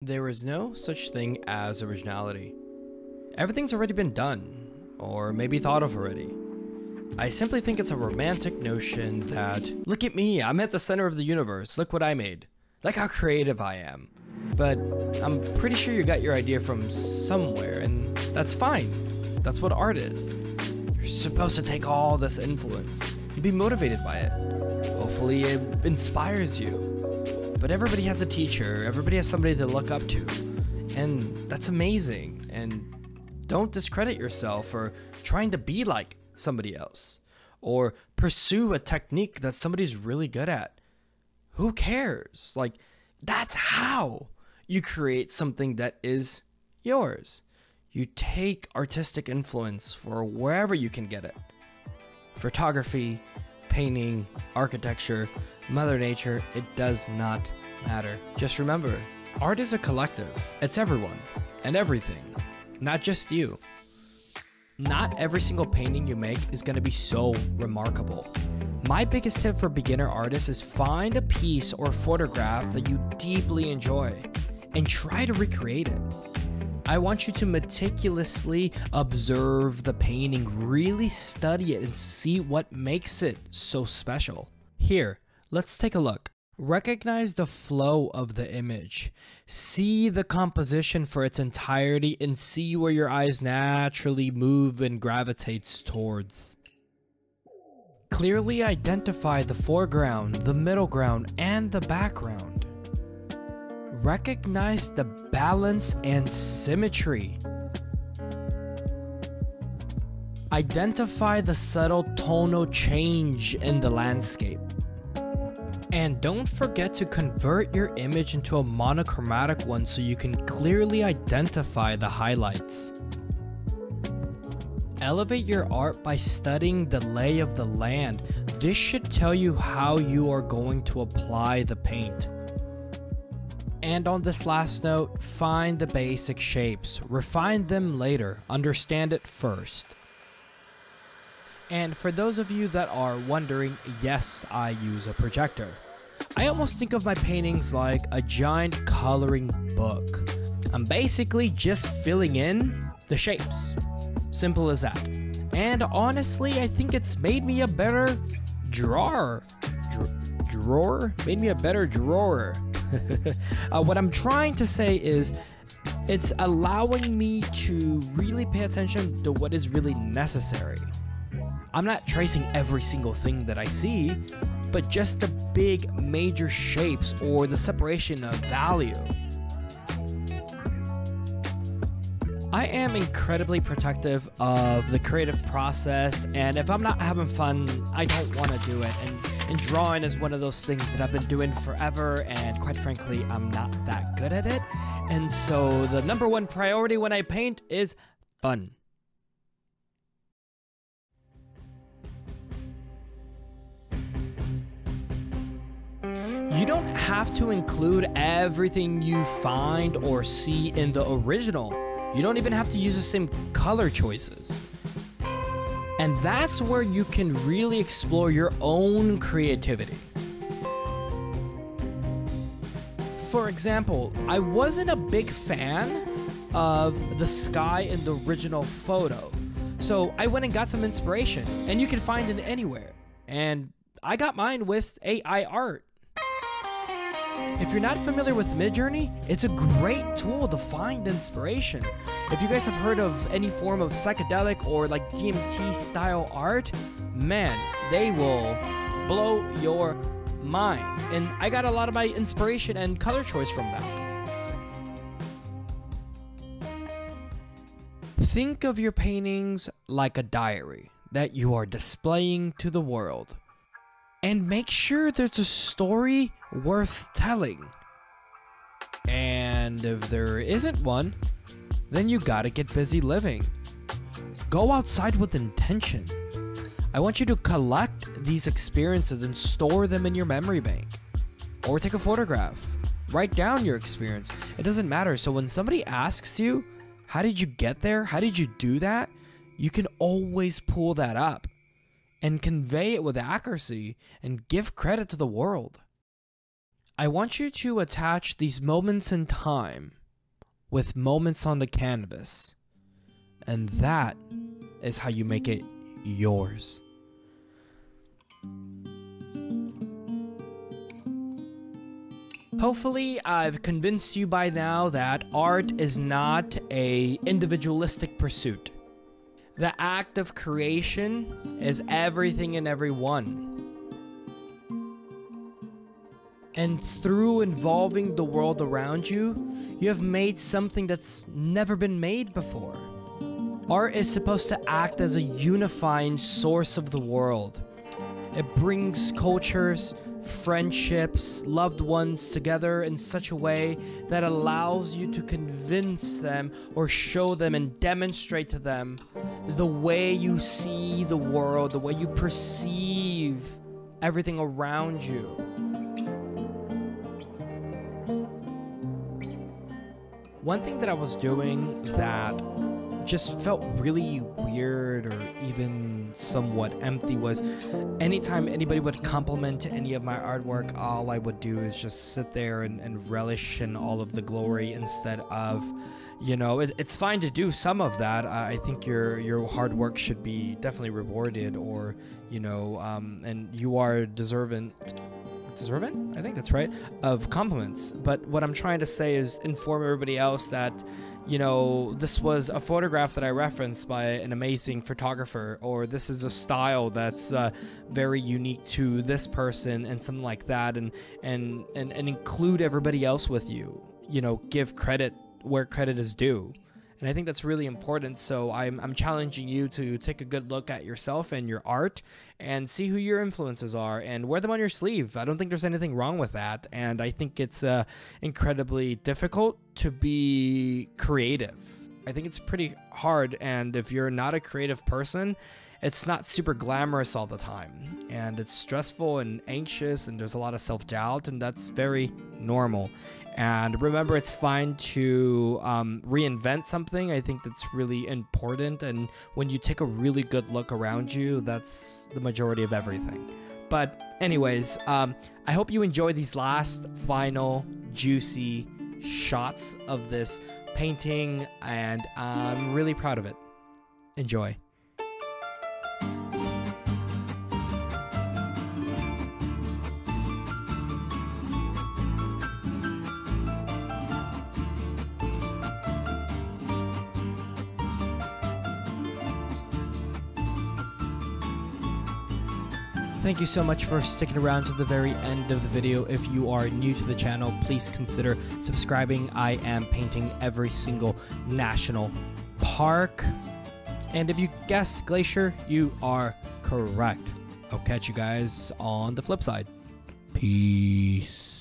There is no such thing as originality. Everything's already been done, or maybe thought of already. I simply think it's a romantic notion that, look at me, I'm at the center of the universe, look what I made. Look how creative I am. But I'm pretty sure you got your idea from somewhere, and that's fine. That's what art is. You're supposed to take all this influence and be motivated by it. Hopefully it inspires you. But everybody has a teacher, everybody has somebody to look up to, and that's amazing. And don't discredit yourself for trying to be like somebody else, or pursue a technique that somebody's really good at. Who cares? Like, that's how you create something that is yours. You take artistic influence for wherever you can get it. Photography, painting, architecture, Mother Nature, it does not matter. Just remember, art is a collective. It's everyone and everything, not just you. Not every single painting you make is going to be so remarkable. My biggest tip for beginner artists is find a piece or photograph that you deeply enjoy and try to recreate it. I want you to meticulously observe the painting, really study it, and see what makes it so special. Here, let's take a look. Recognize the flow of the image. See the composition for its entirety and see where your eyes naturally move and gravitates towards. Clearly identify the foreground, the middle ground, and the background. Recognize the balance and symmetry. Identify the subtle tonal change in the landscape. And don't forget to convert your image into a monochromatic one so you can clearly identify the highlights. Elevate your art by studying the lay of the land. This should tell you how you are going to apply the paint. And on this last note, find the basic shapes. Refine them later. Understand it first. And for those of you that are wondering, yes, I use a projector. I almost think of my paintings like a giant coloring book. I'm basically just filling in the shapes. Simple as that. And honestly, I think it's made me a better drawer. Made me a better drawer. What I'm trying to say is, it's allowing me to really pay attention to what is really necessary. I'm not tracing every single thing that I see, but just the big major shapes or the separation of value. I am incredibly protective of the creative process, and if I'm not having fun, I don't want to do it. And drawing is one of those things that I've been doing forever, and quite frankly, I'm not that good at it. And so the number one priority when I paint is fun. You don't have to include everything you find or see in the original. You don't even have to use the same color choices. And that's where you can really explore your own creativity. For example, I wasn't a big fan of the sky in the original photo. So I went and got some inspiration, and you can find it anywhere. And I got mine with AI art. If you're not familiar with Midjourney, it's a great tool to find inspiration. If you guys have heard of any form of psychedelic or like DMT style art, man, they will blow your mind. And I got a lot of my inspiration and color choice from that. Think of your paintings like a diary that you are displaying to the world. And make sure there's a story worth telling. And if there isn't one, then you gotta get busy living. Go outside with intention. I want you to collect these experiences and store them in your memory bank. Or take a photograph. Write down your experience. It doesn't matter. So when somebody asks you, how did you get there? How did you do that? You can always pull that up and convey it with accuracy and give credit to the world. I want you to attach these moments in time with moments on the canvas. And that is how you make it yours. Hopefully, I've convinced you by now that art is not an individualistic pursuit. The act of creation is everything and everyone. And through involving the world around you, you have made something that's never been made before. Art is supposed to act as a unifying source of the world. It brings cultures, friendships, loved ones together in such a way that allows you to convince them or show them and demonstrate to them the way you see the world, the way you perceive everything around you. One thing that I was doing that just felt really weird or even somewhat empty was anytime anybody would compliment any of my artwork, all I would do is just sit there and relish in all of the glory instead of, you know, it's fine to do some of that. I think your hard work should be definitely rewarded, or, you know, and you are deserving, I think that's right, of compliments. But what I'm trying to say is inform everybody else that, you know, this was a photograph that I referenced by an amazing photographer, or this is a style that's very unique to this person and something like that, and include everybody else with you. You know, give credit where credit is due. And I think that's really important. So I'm challenging you to take a good look at yourself and your art and see who your influences are and wear them on your sleeve. I don't think there's anything wrong with that. And I think it's incredibly difficult to be creative. I think it's pretty hard. And if you're not a creative person, it's not super glamorous all the time. And it's stressful and anxious, and there's a lot of self-doubt, and that's very normal. And remember, it's fine to reinvent something. I think that's really important. And when you take a really good look around you, that's the majority of everything. But anyways, I hope you enjoy these last final juicy shots of this painting. And I'm really proud of it. Enjoy. Thank you so much for sticking around to the very end of the video. If you are new to the channel, please consider subscribing. I am painting every single national park. And if you guessed glacier, you are correct. I'll catch you guys on the flip side. Peace.